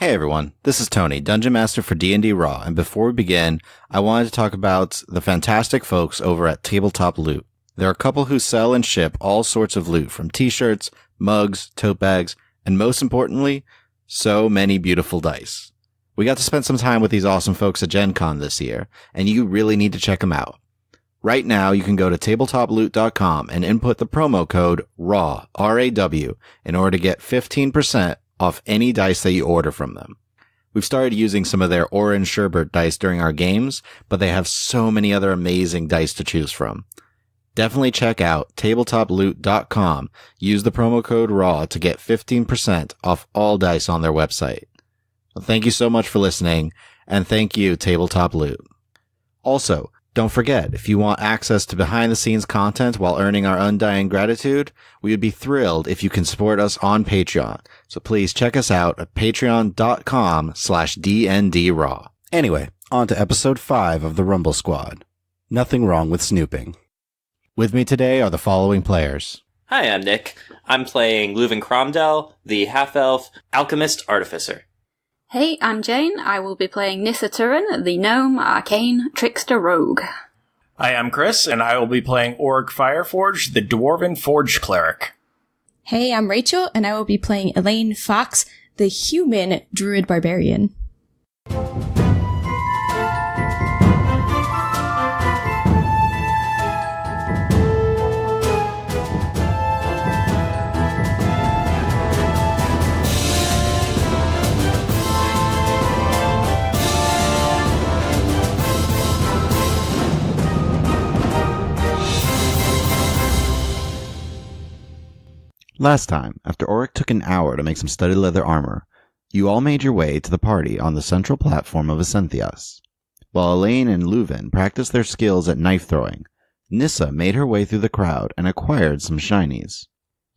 Hey everyone, this is Tony, Dungeon Master for D&D Raw, and before we begin, I wanted to talk about the fantastic folks over at Tabletop Loot. They're a couple who sell and ship all sorts of loot, from t-shirts, mugs, tote bags, and most importantly, so many beautiful dice. We got to spend some time with these awesome folks at Gen Con this year, and you really need to check them out. Right now, you can go to tabletoploot.com and input the promo code RAW, R-A-W, in order to get 15% off any dice that you order from them. We've started using some of their orange sherbet dice during our games, but they have so many other amazing dice to choose from. Definitely check out tabletoploot.com. Use the promo code RAW to get 15% off all dice on their website. Well, thank you so much for listening, and thank you, Tabletop Loot. Also, don't forget, if you want access to behind-the-scenes content while earning our undying gratitude, we would be thrilled if you can support us on Patreon. So please check us out at patreon.com/DNDRaw. Anyway, on to episode 5 of the Rumble Squad. Nothing wrong with snooping. With me today are the following players. Hi, I'm Nick. I'm playing Luven Cromdell, the half-elf alchemist artificer. Hey, I'm Jane. I will be playing Nissa Turin, the gnome, arcane, trickster rogue. Hi, I'm Chris, and I will be playing Orik Fireforge, the dwarven forge cleric. Hey, I'm Rachel, and I will be playing Elaine Fox, the human druid barbarian. Last time, after Orik took an hour to make some studded leather armor, you all made your way to the party on the central platform of Ascenthias. While Elaine and Luven practiced their skills at knife throwing, Nissa made her way through the crowd and acquired some shinies.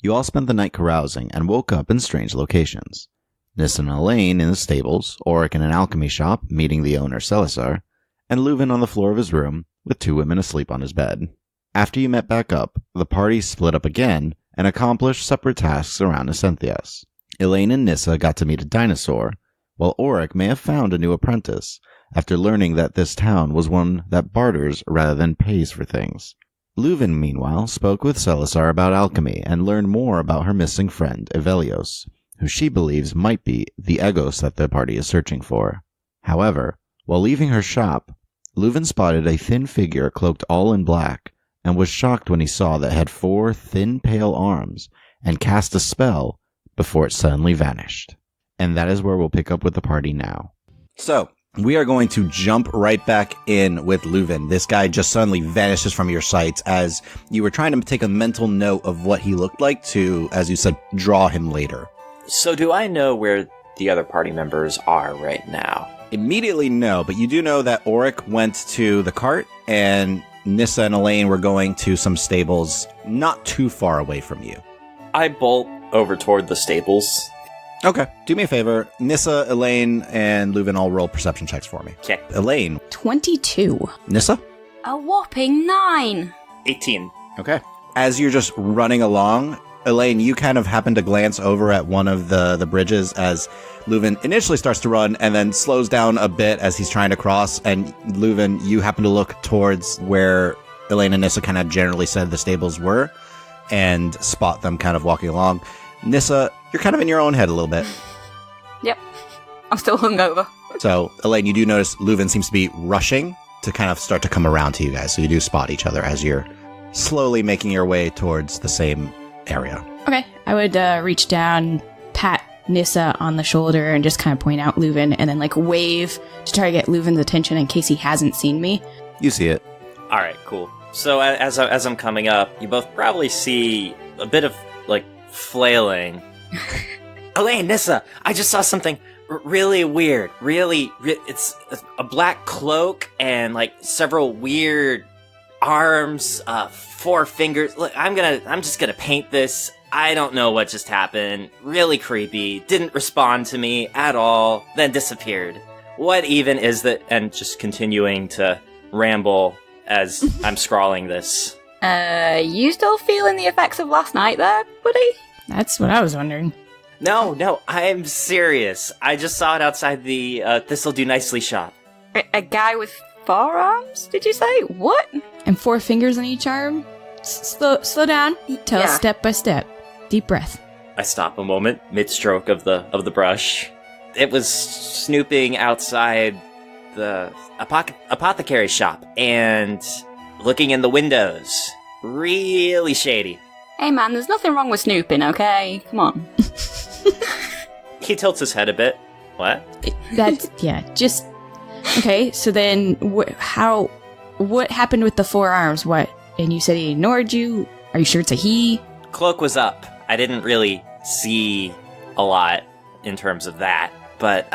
You all spent the night carousing and woke up in strange locations. Nissa and Elaine in the stables, Orik in an alchemy shop meeting the owner Celisar, and Luven on the floor of his room with 2 women asleep on his bed. After you met back up, the party split up again and accomplished separate tasks around Ascenthias. Elaine and Nissa got to meet a dinosaur, while Orik may have found a new apprentice after learning that this town was one that barters rather than pays for things. Luven, meanwhile, spoke with Celisar about alchemy and learned more about her missing friend, Evelios, who she believes might be the Egos that the party is searching for. However, while leaving her shop, Luven spotted a thin figure cloaked all in black, and was shocked when he saw that it had 4 thin, pale arms, and cast a spell before it suddenly vanished. And that is where we'll pick up with the party now. So, we are going to jump right back in with Luven. This guy just suddenly vanishes from your sights as you were trying to take a mental note of what he looked like to, as you said, draw him later. So do I know where the other party members are right now? Immediately, no, but you do know that Orik went to the cart, and Nissa and Elaine were going to some stables not too far away from you. I bolt over toward the stables. Okay. Do me a favor. Nissa, Elaine, and Luven all roll perception checks for me. Okay. Elaine. 22. Nissa? A whopping 9! 18. Okay. As you're just running along, Elaine, you kind of happen to glance over at one of the bridges as Luven initially starts to run and then slows down a bit as he's trying to cross. And Luven, you happen to look towards where Elaine and Nissa kind of generally said the stables were and spot them kind of walking along. Nissa, you're kind of in your own head a little bit. Yep. I'm still hungover. So, Elaine, you do notice Luven seems to be rushing to kind of start to come around to you guys. So you do spot each other as you're slowly making your way towards the same area. Okay. I would reach down, pat Nissa on the shoulder, and just kind of point out Luven, and then wave to try to get Luven's attention in case he hasn't seen me. You see it. All right, cool. So as I'm coming up, you both probably see a bit of flailing. Elaine, Nissa, I just saw something really weird. It's a black cloak and several weird arms, 4 fingers. Look, I'm just gonna paint this. I don't know what just happened. Really creepy. Didn't respond to me at all. Then disappeared. What even is that? And just continuing to ramble as I'm scrawling this. You still feeling the effects of last night there, buddy? That's what I was wondering. No, I'm serious. I just saw it outside the This'll Do Nicely shop. A guy with 4 arms, did you say? What? And 4 fingers on each arm? Slow down. Tell us Yeah. step by step. Deep breath. I stop a moment, mid-stroke of the brush. It was snooping outside the apothecary shop and looking in the windows. Really shady. Hey man, there's nothing wrong with snooping, okay? Come on. He tilts his head a bit. What? That's, yeah, just... Okay, so then what happened with the 4 arms? What? And you said he ignored you? Are you sure it's a he? Cloak was up. I didn't really see a lot in terms of that. But,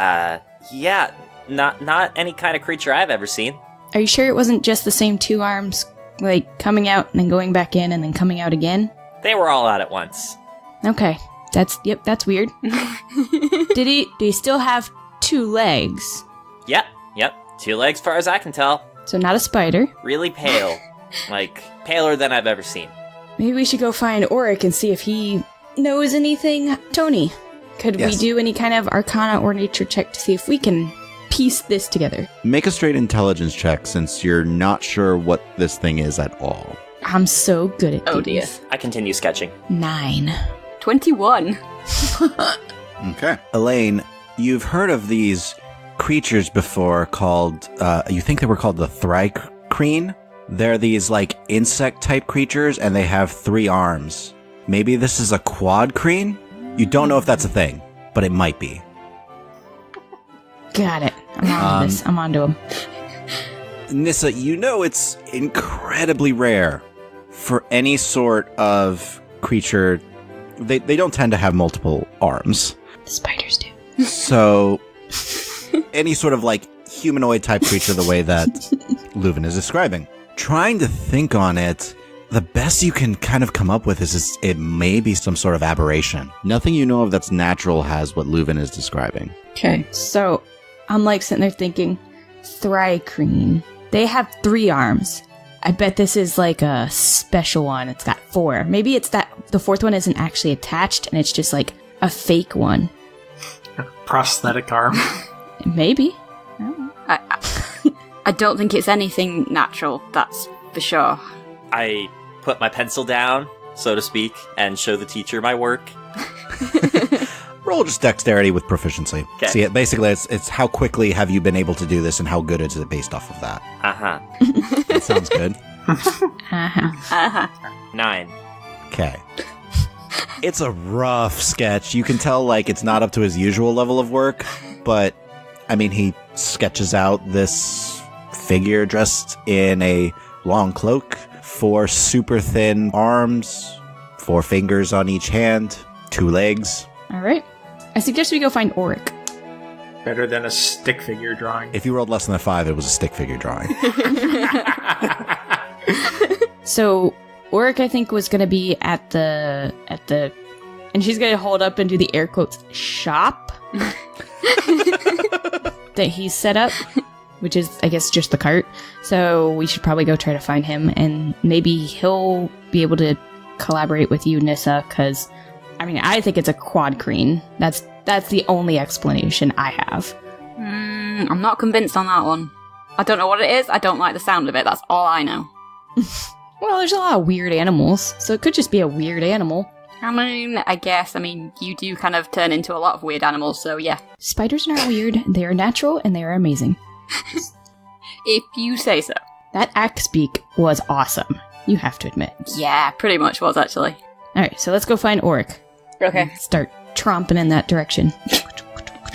yeah, not any kind of creature I've ever seen. Are you sure it wasn't just the same 2 arms, like, coming out and then going back in and then coming out again? They were all out at once. Okay, that's weird. Do he still have 2 legs? Yep. 2 legs far as I can tell. So not a spider. Really pale. Like, paler than I've ever seen. Maybe we should go find Orik and see if he knows anything. Tony, could we do any kind of arcana or nature check to see if we can piece this together? Make a straight intelligence check since you're not sure what this thing is at all. I'm so good at Oh these. dear. I continue sketching. 9. 21. Okay. Elaine, you've heard of these creatures before called, you think they were called the Thri-kreen? They're these, like, insect-type creatures, and they have 3 arms. Maybe this is a quad-kreen? You don't know if that's a thing, but it might be. Got it. I'm on this. I'm onto him. Nissa, you know it's incredibly rare for any sort of creature. They don't tend to have multiple arms. The spiders do. So, any sort of, like, humanoid-type creature the way that Luven is describing. Trying to think on it, the best you can kind of come up with is it may be some sort of aberration. Nothing you know of that's natural has what Luven is describing. Okay. So, I'm like sitting there thinking, Thri-kreen. They have 3 arms. I bet this is like a special one. It's got 4. Maybe it's that the 4th one isn't actually attached and it's just like a fake one. A prosthetic arm. Maybe. I don't think it's anything natural, that's for sure. I put my pencil down, so to speak, and show the teacher my work. Roll just dexterity with proficiency. Okay. See, basically, it's how quickly have you been able to do this and how good is it based off of that. Uh-huh. That sounds good. 9. Okay. It's a rough sketch. You can tell, like, it's not up to his usual level of work, but, I mean, he sketches out this figure dressed in a long cloak, 4 super thin arms, 4 fingers on each hand, 2 legs. All right. I suggest we go find Orik. Better than a stick figure drawing. If you rolled less than a 5, it was a stick figure drawing. So, Orik, I think, was going to be at the, and she's going to hold up and do the air quotes, shop that he's set up, which is, I guess, just the cart. So we should probably go try to find him, and maybe he'll be able to collaborate with you, Nissa, because, I mean, I think it's a quad-kreen. That's the only explanation I have. I'm not convinced on that one. I don't know what it is, I don't like the sound of it, that's all I know. Well, there's a lot of weird animals, so it could just be a weird animal. I guess, you do kind of turn into a lot of weird animals, so yeah. Spiders are not weird, they are natural, and they are amazing. If you say so. That act speak was awesome, you have to admit. Yeah, pretty much was, actually. Alright, so let's go find Orik. Okay. Start tromping in that direction.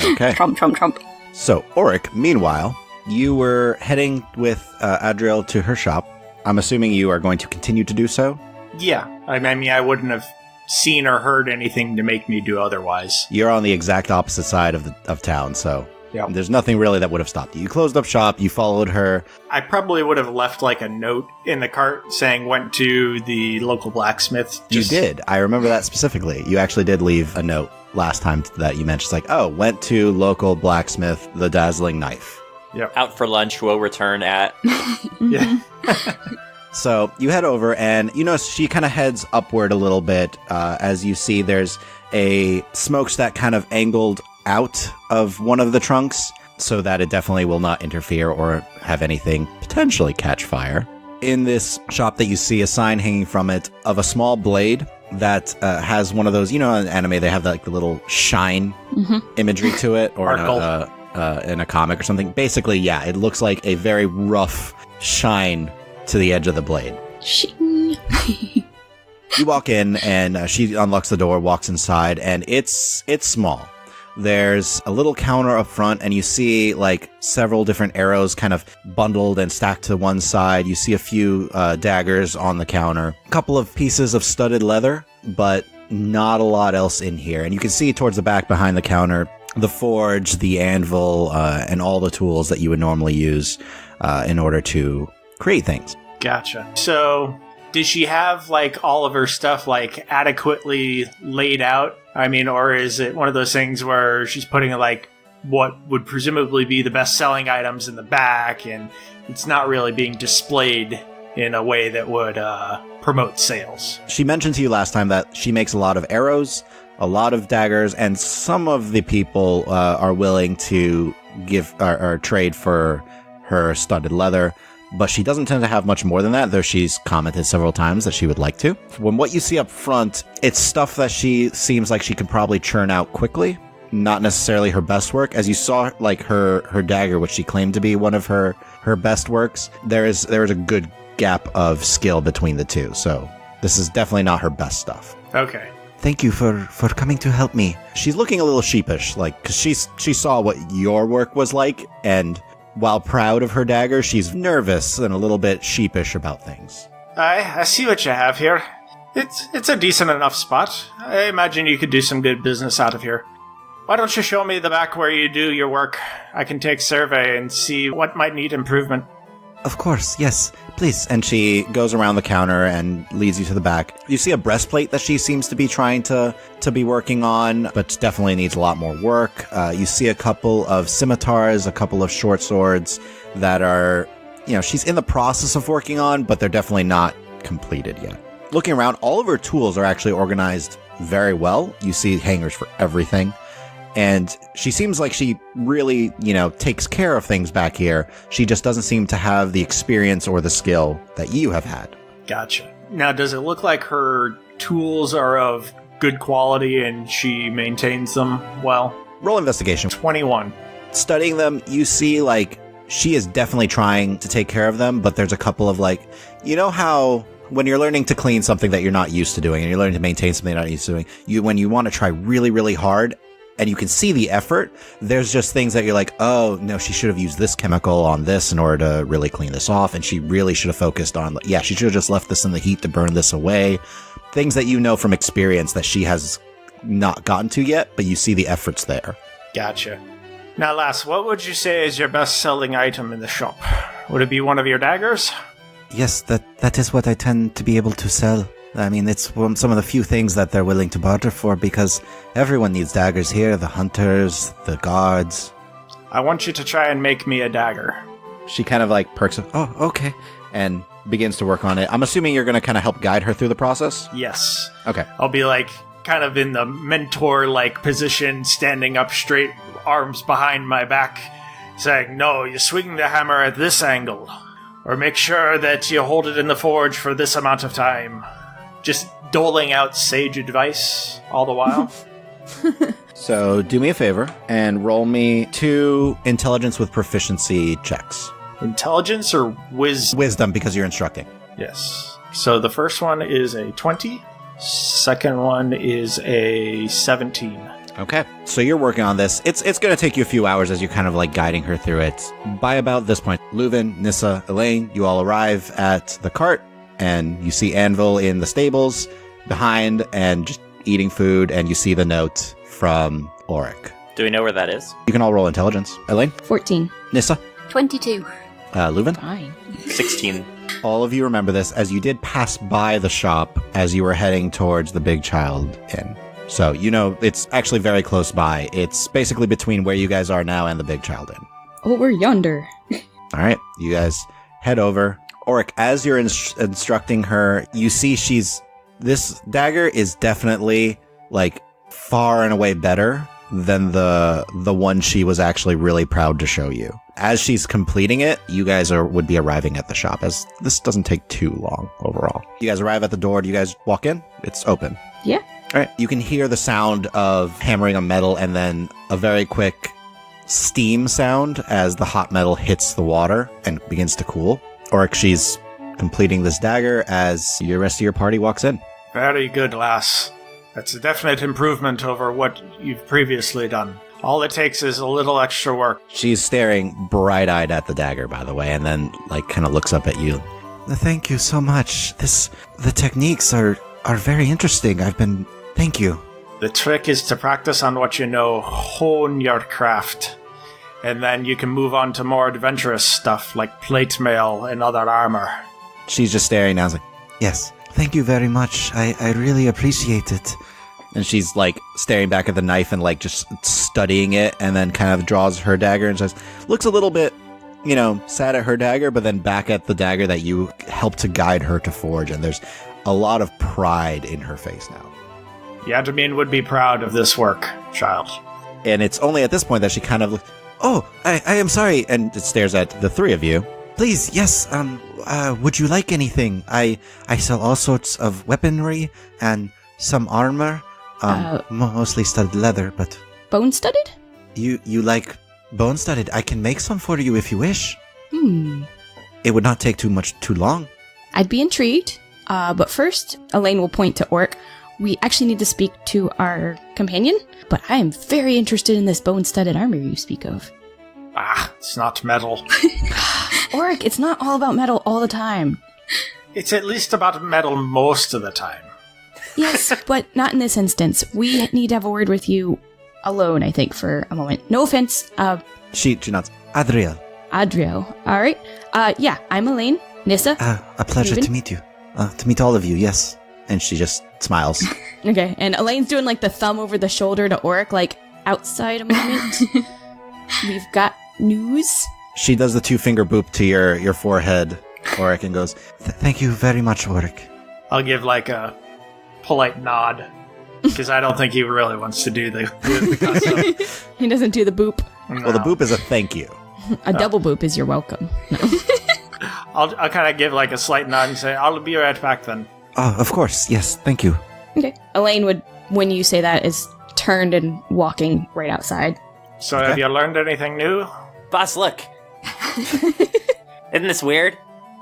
Okay. Trump, trump, trump. So, Orik, meanwhile, you were heading with Adriel to her shop. I'm assuming you are going to continue to do so? Yeah. I mean, I wouldn't have seen or heard anything to make me do otherwise. You're on the exact opposite side of town, so Yeah. there's nothing really that would have stopped you. You closed up shop, you followed her. I probably would have left like a note in the cart saying went to the local blacksmith. You did. I remember that specifically. You actually did leave a note last time that you mentioned. It's like, went to local blacksmith, the dazzling knife. Out for lunch, will return at... Yeah. So you head over, and you notice she kind of heads upward a little bit. As you see, there's a smokestack kind of angled out of one of the trunks, so that it definitely will not interfere or have anything potentially catch fire. In this shop that you see a sign hanging from it of a small blade that has one of those, in anime they have the little shine imagery to it, or in a comic or something. Basically, yeah, it looks like a very rough shine to the edge of the blade. Shing. You walk in, and she unlocks the door, walks inside, and it's small. There's a little counter up front, and you see several different arrows kind of bundled and stacked to one side. You see a few daggers on the counter, a couple of pieces of studded leather, but not a lot else in here. And you can see towards the back behind the counter the forge, the anvil, and all the tools that you would normally use in order to create things. Gotcha. So, did she have all of her stuff adequately laid out? I mean, or is it one of those things where she's putting what would presumably be the best-selling items in the back, and it's not really being displayed in a way that would promote sales? She mentioned to you last time that she makes a lot of arrows, a lot of daggers, and some of the people are willing to give or trade for her studded leather. But she doesn't tend to have much more than that, though she's commented several times that she would like to. When what you see up front, it's stuff that she seems like she could probably churn out quickly. Not necessarily her best work. As you saw, her dagger, which she claimed to be one of her best works, there is a good gap of skill between the two. So this is definitely not her best stuff. Okay. Thank you for coming to help me. She's looking a little sheepish, because she saw what your work was like, and while proud of her dagger, she's nervous and a little bit sheepish about things. I see what you have here. It's a decent enough spot. I imagine you could do some good business out of here. Why don't you show me the back where you do your work? I can take survey and see what might need improvement. Of course, yes, please. And she goes around the counter and leads you to the back. You see a breastplate that she seems to be trying to be working on, but definitely needs a lot more work. You see a couple of scimitars, a couple of short swords that are, she's in the process of working on, but they're definitely not completed yet. Looking around, all of her tools are actually organized very well. You see hangers for everything. And she seems like she really, takes care of things back here. She just doesn't seem to have the experience or the skill that you have had. Gotcha. Now, does it look like her tools are of good quality and she maintains them well? Roll investigation. 21. Studying them, you see, she is definitely trying to take care of them, but there's a couple of, how when you're learning to clean something that you're not used to doing, and you're learning to maintain something you're not used to doing, when you want to try really, really hard, and you can see the effort, there's just things that you're like, oh, no, she should have used this chemical on this in order to really clean this off, and she really should have focused on, she should have just left this in the heat to burn this away. Things that you know from experience that she has not gotten to yet, but you see the efforts there. Gotcha. Now, lass, what would you say is your best-selling item in the shop? Would it be one of your daggers? Yes, that is what I tend to be able to sell. I mean, it's some of the few things that they're willing to barter for, because everyone needs daggers here, the hunters, the guards. I want you to try and make me a dagger. She kind of perks up, oh, okay, and begins to work on it. I'm assuming you're going to kind of help guide her through the process? Yes. Okay. I'll be kind of in the mentor-like position, standing up straight, arms behind my back, saying, no, you swing the hammer at this angle, or make sure that you hold it in the forge for this amount of time. Just doling out sage advice all the while. So do me a favor and roll me 2 intelligence with proficiency checks. Intelligence or Wisdom, because you're instructing. Yes. So the first one is a 20. Second one is a 17. Okay. So you're working on this. It's going to take you a few hours as you're kind of guiding her through it. By about this point, Luven, Nissa, Elaine, you all arrive at the cart. And you see Anvil in the stables behind and just eating food, and you see the note from Orik. Do we know where that is? You can all roll intelligence. Elaine? 14. Nissa? 22. Luven? Fine. 16. All of you remember this, as you did pass by the shop as you were heading towards the Big Child Inn. So, it's actually very close by. It's basically between where you guys are now and the Big Child Inn. Oh, we're yonder. All right. You guys head over. Orik, as you're instructing her, you see this dagger is definitely, like, far and away better than the one she was actually really proud to show you. As she's completing it, you guys would be arriving at the shop, as this doesn't take too long overall. You guys arrive at the door. Do you guys walk in? It's open. Yeah. All right. You can hear the sound of hammering on metal and then a very quick steam sound as the hot metal hits the water and begins to cool. Orik, she's completing this dagger as the rest of your party walks in. Very good, lass. That's a definite improvement over what you've previously done. All it takes is a little extra work. She's staring bright-eyed at the dagger, by the way, and then, like, kind of looks up at you. Thank you so much. The techniques are very interesting. Thank you. The trick is to practice on what you know, hone your craft, and then you can move on to more adventurous stuff like plate mail and other armor. She's just staring now, like, yes, thank you very much. I really appreciate it. And she's, like, staring back at the knife and, like, just studying it, and then kind of draws her dagger and says, looks a little bit, sad at her dagger, but then back at the dagger that you helped to guide her to forge, and there's a lot of pride in her face now. Yadamine would be proud of this work, child. And it's only at this point that she kind of looks, oh, I am sorry, and it stares at the three of you. Please, yes, would you like anything? I sell all sorts of weaponry and some armor. Mostly studded leather, but... Bone-studded? You like bone-studded? I can make some for you if you wish. It would not take too long. I'd be intrigued, but first, Elaine will point to Orik. We actually need to speak to our companion, but I am very interested in this bone-studded armor you speak of. It's not metal. Orik, it's not all about metal all the time. It's at least about metal most of the time. Yes, but not in this instance. We need to have a word with you alone, I think, for a moment. No offense. She nods. Adriel. All right. Yeah, I'm Elaine. Nissa. A pleasure Luven. to meet you. To meet all of you, yes. And she just smiles. Okay, and Elaine's doing, like, the thumb over the shoulder to Orik, like, outside a moment. We've got news. She does the 2-finger boop to your forehead, Orik, and goes, thank you very much, Orik. I'll give, like, a polite nod, because I don't think he really wants to do the custom. He doesn't do the boop. No. Well, the boop is a thank you. A double boop is you're welcome. No. I'll kind of give, like, a slight nod and say, I'll be right back then. Of course, yes, thank you. Okay. Elaine would, when you say that, is turned and walking right outside. So have you learned anything new? Boss, look. Isn't this weird?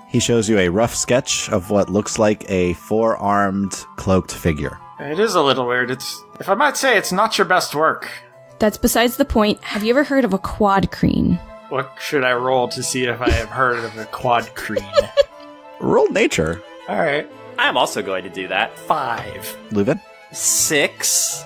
He shows you a rough sketch of what looks like a 4-armed, cloaked figure. It is a little weird. If I might say, it's not your best work. That's besides the point. Have you ever heard of a Thri-kreen? What should I roll to see if I have heard of a Thri-kreen? Roll nature. All right. I'm also going to do that. 5. Luven? 6.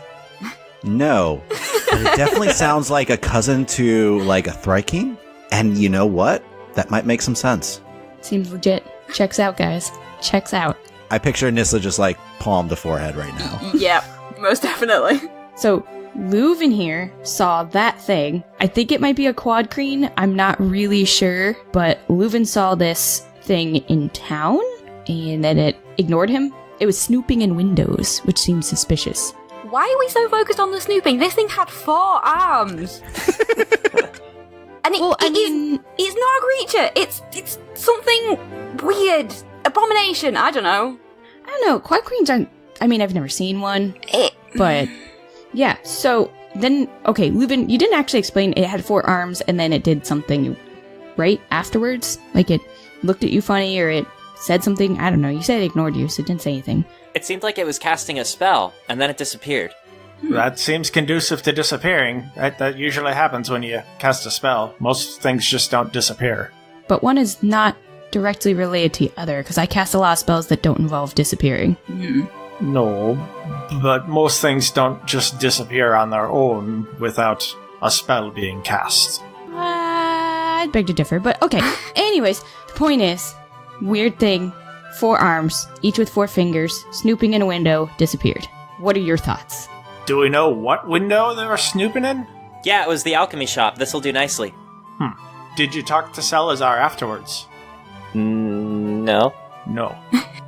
No. But it definitely sounds like a cousin to, like, a Thri-kreen. And you know what? That might make some sense. Seems legit. Checks out, guys. Checks out. I picture Nissa just, like, palm to forehead right now. Yep, most definitely. So, Luven here saw that thing. I think it might be a Thri-kreen. I'm not really sure. But Luven saw this thing in town, and then it ignored him. It was snooping in windows, which seems suspicious. Why are we so focused on the snooping? This thing had 4 arms. And it's not a creature. It's something weird. Abomination. I don't know. Thri-kreens aren't... I mean, I've never seen one. But, yeah. So, then... Okay, Luven, you didn't actually explain it had 4 arms, and then it did something, right? Afterwards? Like, it looked at you funny, or it said something? I don't know. You said it ignored you, so it didn't say anything. It seemed like it was casting a spell, and then it disappeared. That seems conducive to disappearing. That usually happens when you cast a spell. Most things just don't disappear. But one is not directly related to the other, because I cast a lot of spells that don't involve disappearing. No, but most things don't just disappear on their own without a spell being cast. I'd beg to differ, but okay. Anyways, the point is, weird thing, 4 arms, each with 4 fingers, snooping in a window, disappeared. What are your thoughts? Do we know what window they were snooping in? Yeah, it was the alchemy shop. This'll do nicely. Did you talk to Salazar afterwards? No. No.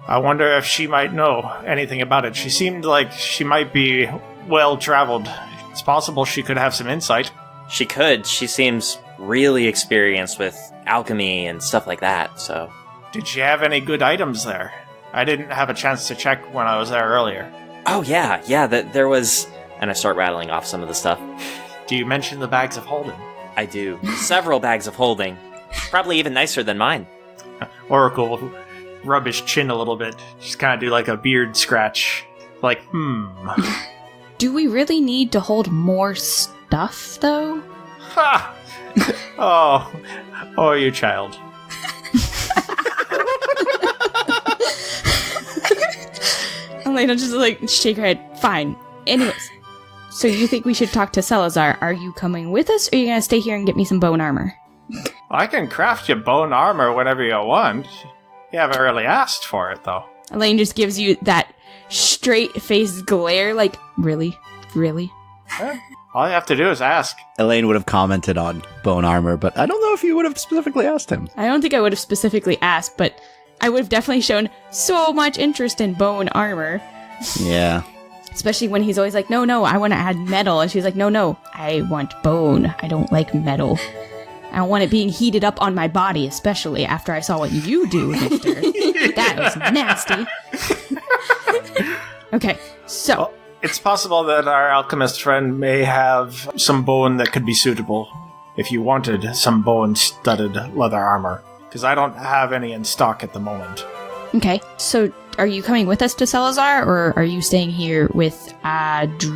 I wonder if she might know anything about it. She seemed like she might be well-traveled. It's possible she could have some insight. She could. She seems really experienced with alchemy and stuff like that, so... Did she have any good items there? I didn't have a chance to check when I was there earlier. Oh, yeah, there was... And I start rattling off some of the stuff. Do you mention the bags of holding? I do. Several bags of holding. Probably even nicer than mine. Orik will rub his chin a little bit. Just kind of do like a beard scratch. Like, Do we really need to hold more stuff, though? Ha! Oh, you child. Elena just shake her head. Fine. Anyways, so you think we should talk to Salazar? Are you coming with us, or are you gonna stay here and get me some bone armor? I can craft you bone armor whenever you want. You haven't really asked for it, though. Elaine just gives you that straight-faced glare, like, really? Really? All you have to do is ask. Elaine would have commented on bone armor, but I don't know if you would have specifically asked him. I don't think I would have specifically asked, but I would have definitely shown so much interest in bone armor. Yeah. Especially when he's always like, no, I want to add metal. And she's like, no, I want bone. I don't like metal. I don't want it being heated up on my body, especially after I saw what you do, mister. That was nasty. Okay, so... Well, it's possible that our alchemist friend may have some bone that could be suitable if you wanted some bone-studded leather armor. Because I don't have any in stock at the moment. Okay, so are you coming with us to Salazar, or are you staying here with Adriel.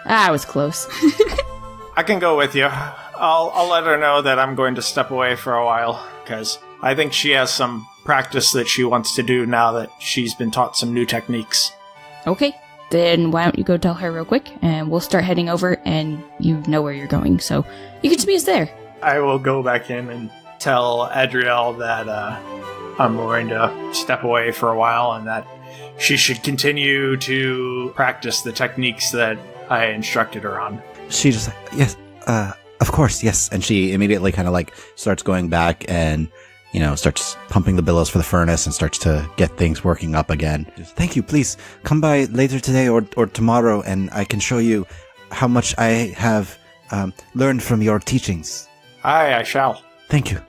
I was close. I can go with you. I'll let her know that I'm going to step away for a while, because I think she has some practice that she wants to do now that she's been taught some new techniques. Okay, then why don't you go tell her real quick, and we'll start heading over, and you know where you're going, so you can just meet us there. I will go back in and tell Adriel that I'm going to step away for a while and that she should continue to practice the techniques that I instructed her on. She just yes, of course, yes. And she immediately kind of starts going back and, starts pumping the billows for the furnace and starts to get things working up again. Thank you. Please come by later today or tomorrow and I can show you how much I have learned from your teachings. Aye, I shall. Thank you.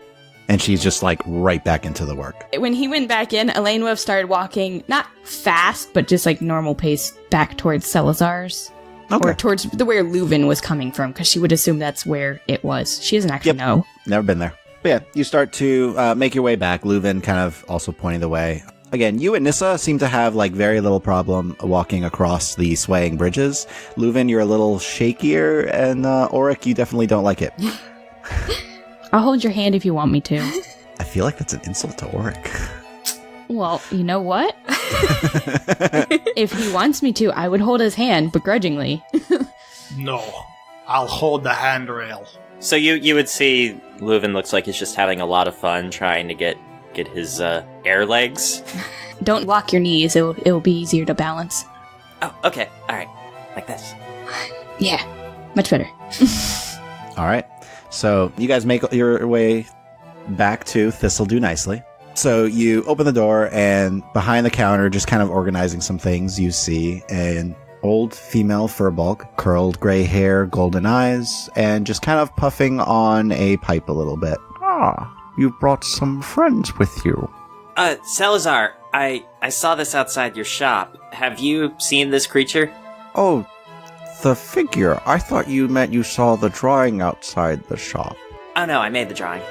And she's just right back into the work. When he went back in, Elaine would have started walking, not fast, but just normal pace back towards Salazar's. Okay. Or towards where Luven was coming from, because she would assume that's where it was. She doesn't actually know. Never been there. But yeah, you start to make your way back. Luven kind of also pointing the way. Again, you and Nissa seem to have very little problem walking across the swaying bridges. Luven, you're a little shakier, and Orik, you definitely don't like it. I'll hold your hand if you want me to. I feel like that's an insult to Orik. Well, you know what? If he wants me to, I would hold his hand, begrudgingly. No, I'll hold the handrail. So you would see Luven looks like he's just having a lot of fun trying to get his air legs. Don't lock your knees, it'll be easier to balance. Oh, okay, alright. Like this. Yeah, much better. Alright, so you guys make your way back to Thistle Do Nicely. So you open the door, and behind the counter, just kind of organizing some things, you see an old female firbolg, curled gray hair, golden eyes, and just kind of puffing on a pipe a little bit. Ah, you brought some friends with you. Salazar, I saw this outside your shop. Have you seen this creature? Oh, the figure. I thought you meant you saw the drawing outside the shop. Oh no, I made the drawing.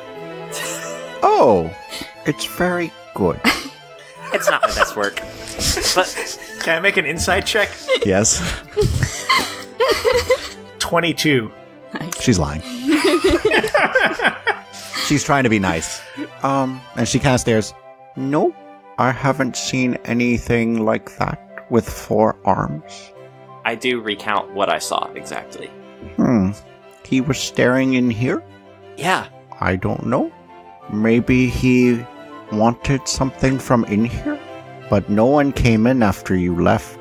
Oh, it's very good. It's not my best work. But can I make an insight check? Yes. 22. She's lying. She's trying to be nice. And she kind of stares. Nope, I haven't seen anything like that with 4 arms. I do recount what I saw exactly. He was staring in here? Yeah. I don't know. Maybe he wanted something from in here? But no one came in after you left.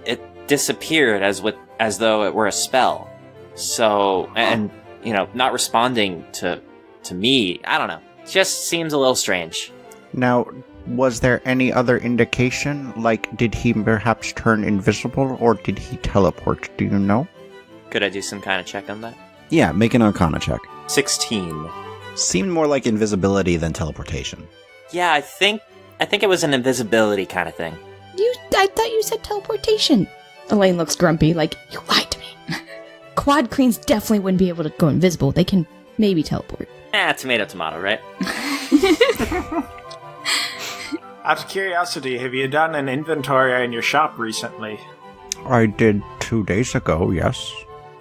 It disappeared as though it were a spell. So, and, not responding to to me. I don't know. It just seems a little strange. Now, was there any other indication? Like, did he perhaps turn invisible, or did he teleport? Do you know? Could I do some kind of check on that? Yeah, make an Arcana check. 16. Seemed more like invisibility than teleportation. Yeah, I think it was an invisibility kind of thing. I thought you said teleportation. Elaine looks grumpy, like, you lied to me. Thri-kreens definitely wouldn't be able to go invisible. They can maybe teleport. Tomato, tomato, right? Out of curiosity, have you done an inventory in your shop recently? I did 2 days ago, yes.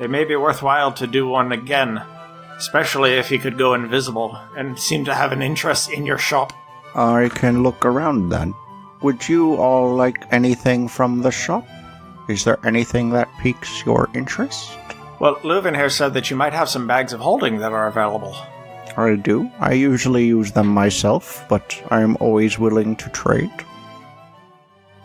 It may be worthwhile to do one again, especially if you could go invisible and seem to have an interest in your shop. I can look around then. Would you all like anything from the shop? Is there anything that piques your interest? Well, Luven here said that you might have some bags of holding that are available. I do. I usually use them myself, but I am always willing to trade.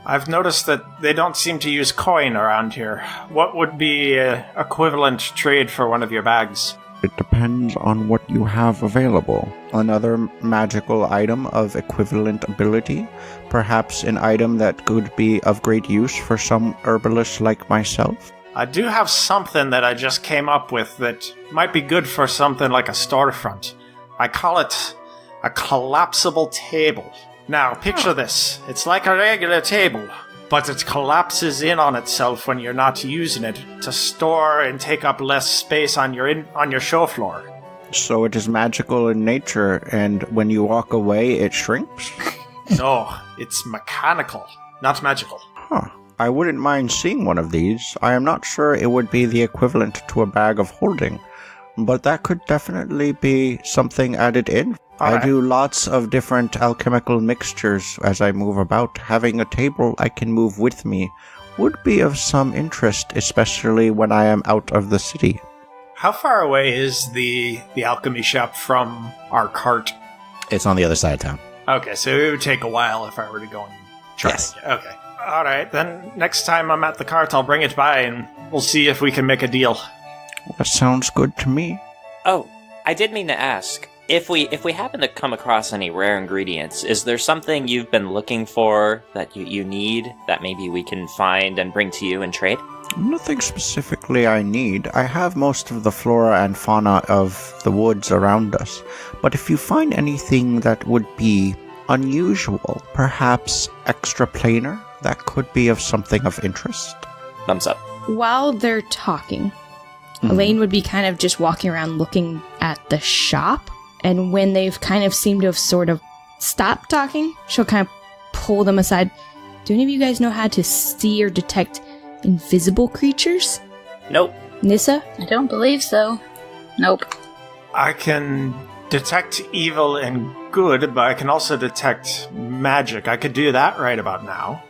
I've noticed that they don't seem to use coin around here. What would be equivalent trade for one of your bags? It depends on what you have available. Another magical item of equivalent ability, perhaps an item that could be of great use for some herbalist like myself. I do have something that I just came up with that might be good for something like a storefront. I call it a collapsible table. Now, picture this. It's like a regular table, but it collapses in on itself when you're not using it to store and take up less space on your show floor. So it is magical in nature, and when you walk away, it shrinks? No, it's mechanical, not magical. Huh. I wouldn't mind seeing one of these. I am not sure it would be the equivalent to a bag of holding, but that could definitely be something added in. I do lots of different alchemical mixtures as I move about. Having a table I can move with me would be of some interest, especially when I am out of the city. How far away is the alchemy shop from our cart? It's on the other side of town. Okay, so it would take a while if I were to go and try. Yes. Okay. Alright, then next time I'm at the cart, I'll bring it by and we'll see if we can make a deal. That sounds good to me. Oh, I did mean to ask. If we happen to come across any rare ingredients, is there something you've been looking for that you need that maybe we can find and bring to you and trade? Nothing specifically I need. I have most of the flora and fauna of the woods around us. But if you find anything that would be unusual, perhaps extraplanar, that could be of something of interest. Thumbs up. While they're talking, Elaine would be kind of just walking around looking at the shop. And when they've kind of seemed to have sort of stopped talking, she'll kind of pull them aside. Do any of you guys know how to see or detect invisible creatures? Nope. Nissa? I don't believe so. Nope. I can detect evil and good, but I can also detect magic. I could do that right about now.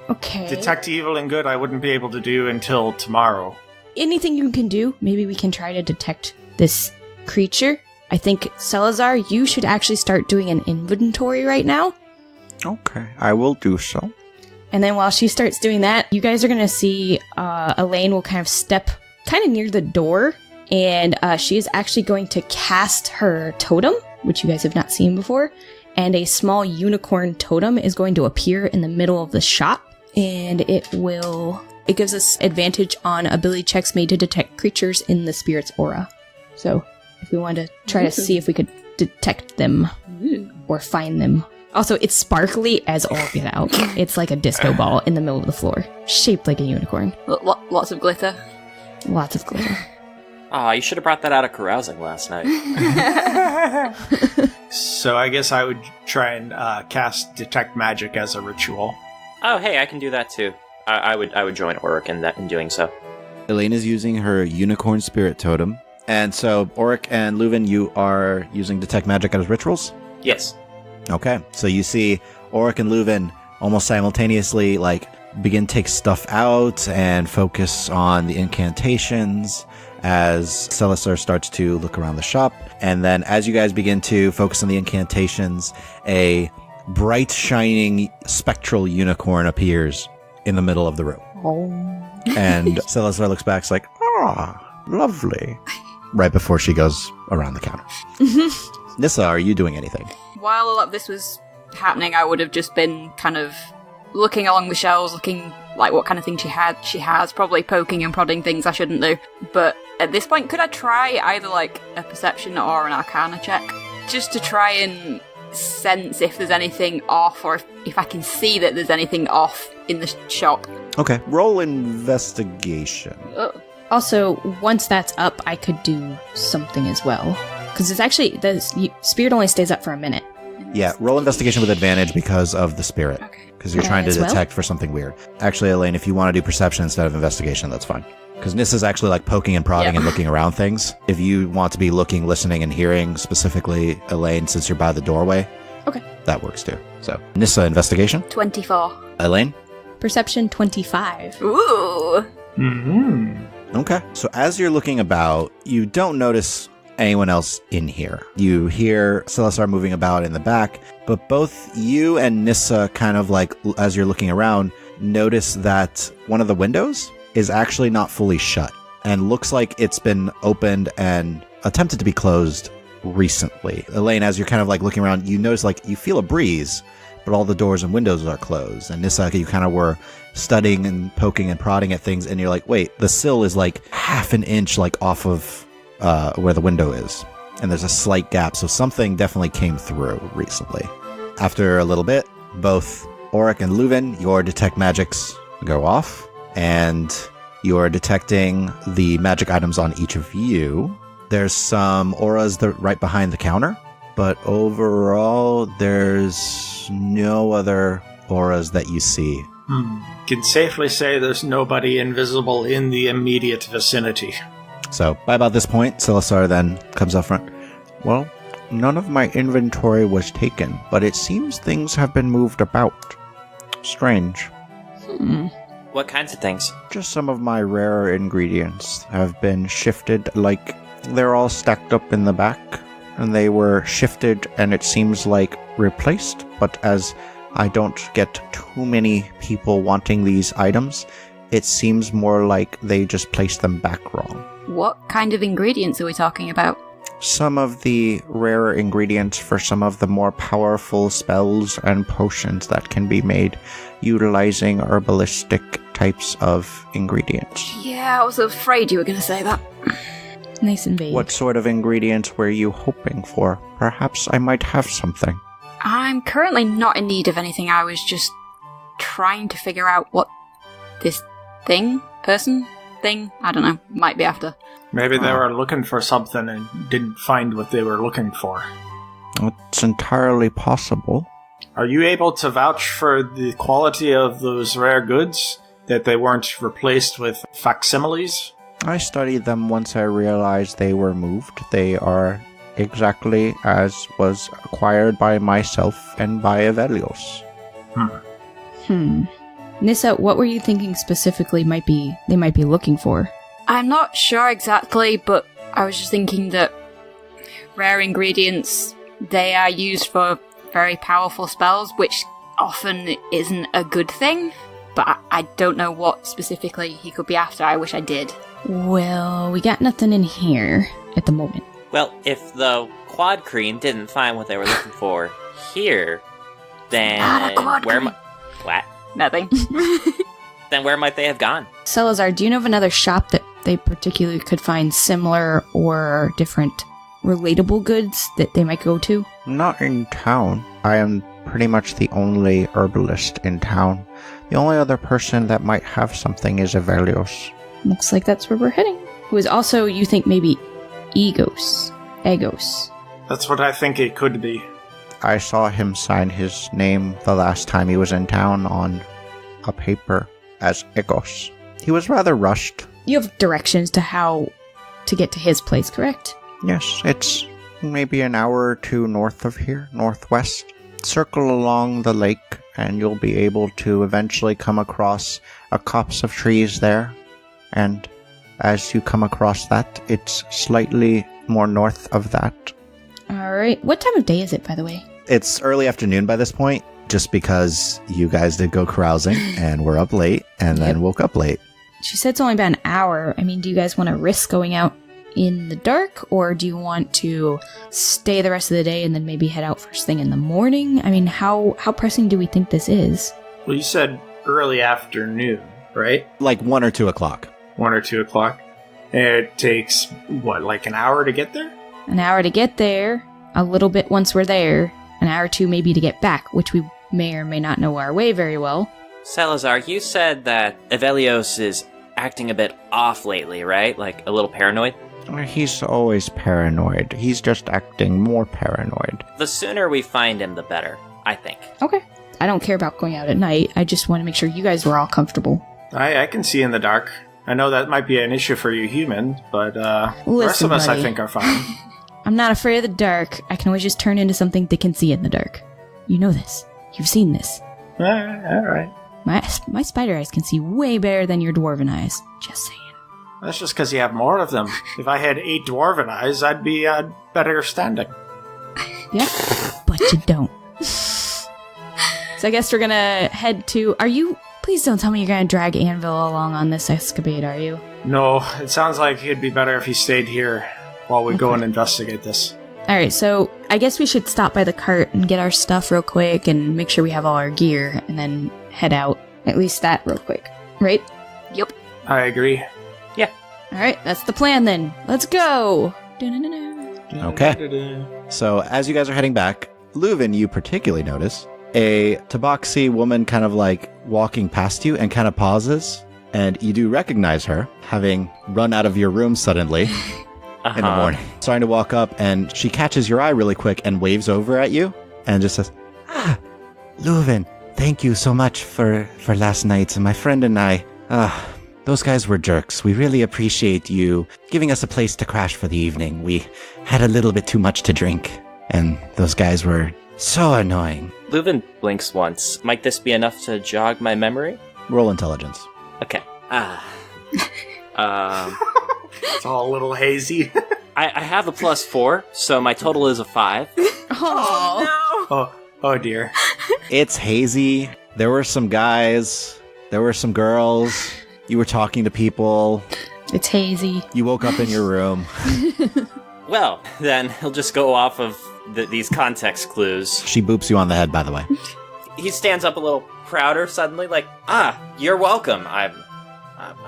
Okay. Detect evil and good I wouldn't be able to do until tomorrow. Anything you can do, maybe we can try to detect this creature. I think, Salazar, you should actually start doing an inventory right now. Okay, I will do so. And then while she starts doing that, you guys are going to see Elaine will kind of step kind of near the door. And she is actually going to cast her totem, which you guys have not seen before. And a small unicorn totem is going to appear in the middle of the shop. And it gives us advantage on ability checks made to detect creatures in the spirit's aura. So if we wanted to try to see if we could detect them or find them. Also, it's sparkly as all get out. It's like a disco ball in the middle of the floor, shaped like a unicorn. Lots of glitter. Lots of glitter. Aw, you should have brought that out of carousing last night. So I guess I would try and cast Detect Magic as a ritual. Oh, hey, I can do that too. I would join Orik in doing so. Elaine is using her unicorn spirit totem. And so, Orik and Luven, you are using Detect Magic as rituals? Yes. Okay, so you see Orik and Luven almost simultaneously, begin to take stuff out and focus on the incantations as Salazar starts to look around the shop. And then as you guys begin to focus on the incantations, a bright, shining, spectral unicorn appears in the middle of the room. Oh. And Salazar looks back, like, lovely. Right before she goes around the counter. Nissa, are you doing anything? While a lot of this was happening, I would have just been kind of looking along the shelves, looking like what kind of thing she has, probably poking and prodding things I shouldn't do. But at this point, could I try either like a perception or an arcana check? Just to try and sense if there's anything off, or if I can see that there's anything off in the shop. Okay, roll investigation. Ugh. Also, once that's up, I could do something as well. Because it's actually, spirit only stays up for a minute. Yeah, roll investigation with advantage because of the spirit. Okay. Because you're trying to as well? detect for something weird. Actually, Elaine, if you want to do perception instead of investigation, that's fine. Because Nissa's actually like poking and prodding and looking around things. If you want to be looking, listening, and hearing, specifically, Elaine, since you're by the doorway, Okay. that works too. So, Nissa, investigation. 24. Elaine? Perception 25. Ooh. Okay. So as you're looking about, you don't notice anyone else in here. You hear Celestar moving about in the back, but both you and Nissa kind of like, as you're looking around, notice that one of the windows is actually not fully shut and looks like it's been opened and attempted to be closed recently. Elaine, as you're kind of like looking around, you notice like you feel a breeze, but all the doors and windows are closed. And Nissa, you kind of were studying and poking and prodding at things, and you're like, wait, the sill is like half an inch like off of where the window is. And there's a slight gap, so something definitely came through recently. After a little bit, both Orik and Luven, your detect magics go off, and you're detecting the magic items on each of you. There's some auras right behind the counter, but overall, there's no other auras that you see. Can safely say there's nobody invisible in the immediate vicinity. So, by about this point, Celestar then comes up front. Well, none of my inventory was taken, but it seems things have been moved about. Strange. What kinds of things? Just some of my rarer ingredients have been shifted, like they're all stacked up in the back, and they were shifted and it seems like replaced, but as I don't get too many people wanting these items, it seems more like they just placed them back wrong. What kind of ingredients are we talking about? Some of the rarer ingredients for some of the more powerful spells and potions that can be made utilizing herbalistic types of ingredients. Yeah, I was afraid you were going to say that. Nice and vague. What sort of ingredients were you hoping for? Perhaps I might have something. I'm currently not in need of anything. I was just trying to figure out what this thing, I don't know, might be after. Maybe they were looking for something and didn't find what they were looking for. It's entirely possible. Are you able to vouch for the quality of those rare goods? That they weren't replaced with facsimiles? I studied them once I realized they were moved. They are exactly as was acquired by myself and by Avelios. Nissa, what were you thinking specifically they might be looking for? I'm not sure exactly, but I was just thinking that rare ingredients, they are used for very powerful spells, which often isn't a good thing. But I don't know what specifically he could be after. I wish I did. Well, we got nothing in here at the moment. Well, if the Thri-kreens didn't find what they were looking for here, then where might... What? Nothing. Then where might they have gone? Salazar, do you know of another shop that they particularly could find similar or different relatable goods that they might go to? Not in town. I am pretty much the only herbalist in town. The only other person that might have something is Avelios. Looks like that's where we're heading. Who is also, you think, maybe Egos. That's what I think it could be. I saw him sign his name the last time he was in town on a paper as Egos. He was rather rushed. You have directions to how to get to his place, correct? Yes, it's maybe an hour or two north of here, northwest. Circle along the lake and you'll be able to eventually come across a copse of trees there. And as you come across that, it's slightly more north of that. Alright, what time of day is it, by the way? It's early afternoon by this point, just because you guys did go carousing and were up late and then woke up late. She said it's only about an hour. I mean, do you guys want to risk going out in the dark, or do you want to stay the rest of the day and then maybe head out first thing in the morning? I mean, how pressing do we think this is? Well, you said early afternoon, right? Like 1 or 2 o'clock. 1 or 2 o'clock. It takes, what, like an hour to get there? An hour to get there, a little bit once we're there, an hour or 2 maybe to get back, which we may or may not know our way very well. Salazar, you said that Evelios is acting a bit off lately, right? Like a little paranoid? He's always paranoid. He's just acting more paranoid. The sooner we find him, the better, I think. Okay. I don't care about going out at night. I just want to make sure you guys were all comfortable. I can see in the dark. I know that might be an issue for you humans, but the rest of us, buddy. I think, are fine. I'm not afraid of the dark. I can always just turn into something that can see in the dark. You know this. You've seen this. All right. My spider eyes can see way better than your dwarven eyes. Just saying. That's just because you have more of them. If I had 8 dwarven eyes, I'd be better standing. Yeah, but you don't. So I guess we're gonna head to... Please don't tell me you're gonna drag Anvil along on this escapade, are you? No, it sounds like it'd be better if he stayed here while we go and investigate this. Alright, so I guess we should stop by the cart and get our stuff real quick and make sure we have all our gear and then head out. At least that real quick. Right? Yep. I agree. Yeah. Alright, that's the plan then. Let's go! Okay. So as you guys are heading back, Luven, you particularly notice a tabaxi woman kind of like walking past you and kind of pauses, and you do recognize her, having run out of your room suddenly in the morning. Starting to walk up, and she catches your eye really quick and waves over at you and just says, Luven, thank you so much for last night. My friend and I, those guys were jerks. We really appreciate you giving us a place to crash for the evening. We had a little bit too much to drink, and those guys were so annoying. Luven blinks once. Might this be enough to jog my memory? Roll intelligence. Okay. It's all a little hazy. I have a +4, so my total is a 5. Oh, Oh dear. It's hazy. There were some guys. There were some girls. You were talking to people. it's hazy. You woke up in your room. Well, then he'll just go off of these context clues. She boops you on the head, by the way. He stands up a little prouder suddenly, like, you're welcome. I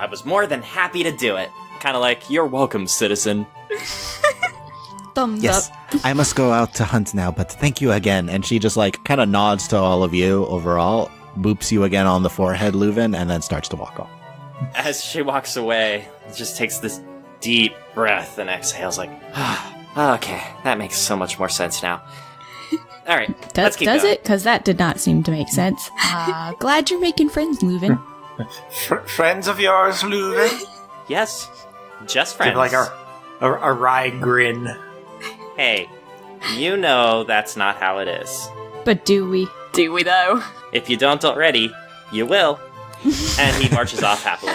was more than happy to do it. Kind of like, you're welcome, citizen. Thumbs Yes, up. I must go out to hunt now, but thank you again. And she just like kind of nods to all of you overall, boops you again on the forehead, Luven, and then starts to walk off. As she walks away, just takes this deep breath and exhales like, okay, that makes so much more sense now. All right, let's keep Does going. it? Because that did not seem to make sense. Glad you're making friends, Luven. Friends of yours, Luven? Yes, just friends. Give like a wry grin. Hey, you know that's not how it is. But do we? Do we though? If you don't already, you will. And he marches off happily.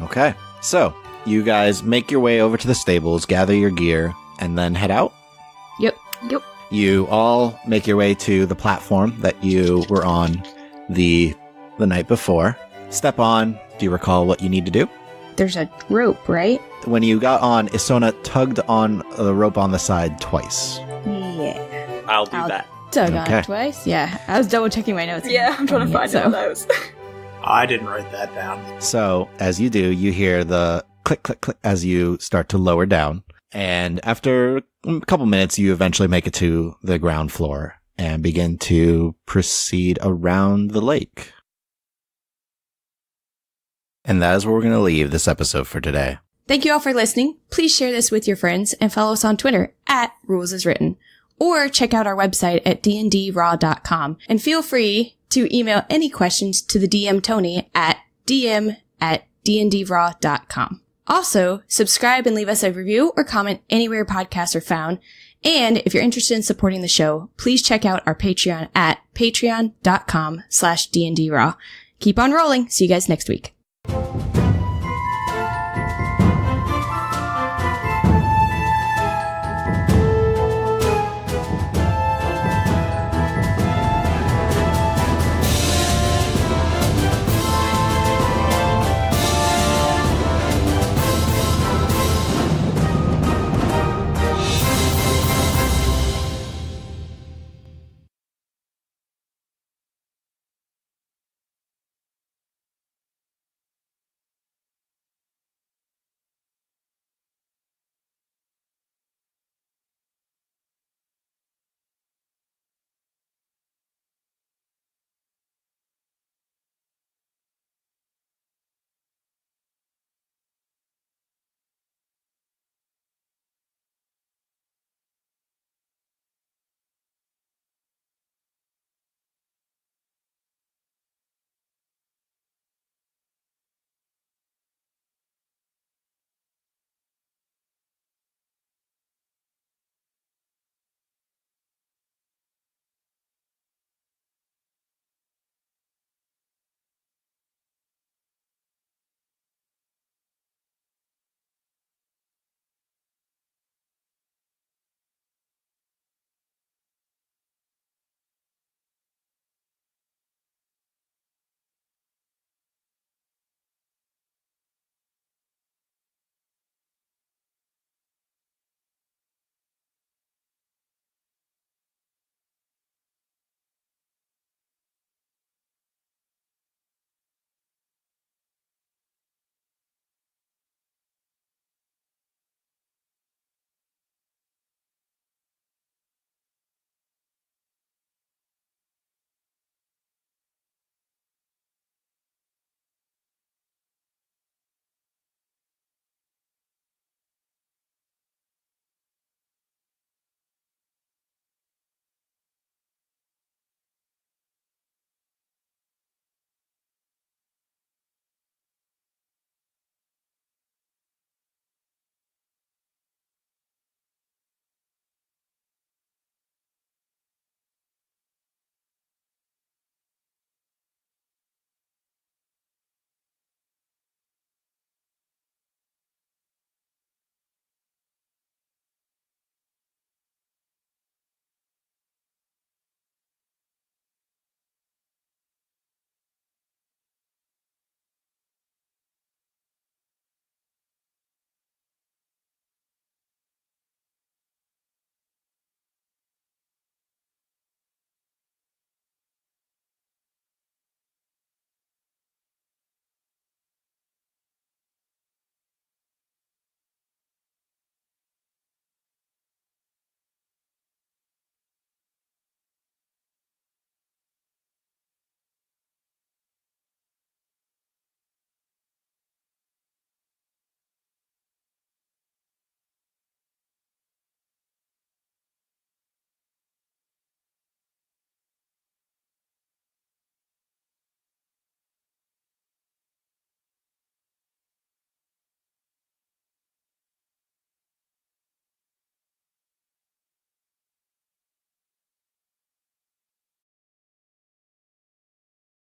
Okay, so you guys make your way over to the stables, gather your gear, and then head out. Yep. You all make your way to the platform that you were on the night before. Step on. Do you recall what you need to do? There's a rope, right? When you got on, Isona tugged on the rope on the side twice. Yeah. I'll do that. Dug on Okay. it twice. Yeah. I was double checking my notes. Yeah, I'm trying to find so. all those. I didn't write that down. So, as you do, you hear the click, click, click as you start to lower down. And after a couple minutes, you eventually make it to the ground floor and begin to proceed around the lake. And that is where we're going to leave this episode for today. Thank you all for listening. Please share this with your friends and follow us on Twitter @RulesAsWritten. Or check out our website at dndraw.com. And feel free to email any questions to the DM Tony at dm@dndraw.com. Also, subscribe and leave us a review or comment anywhere podcasts are found. And if you're interested in supporting the show, please check out our Patreon at patreon.com/dndraw. Keep on rolling. See you guys next week.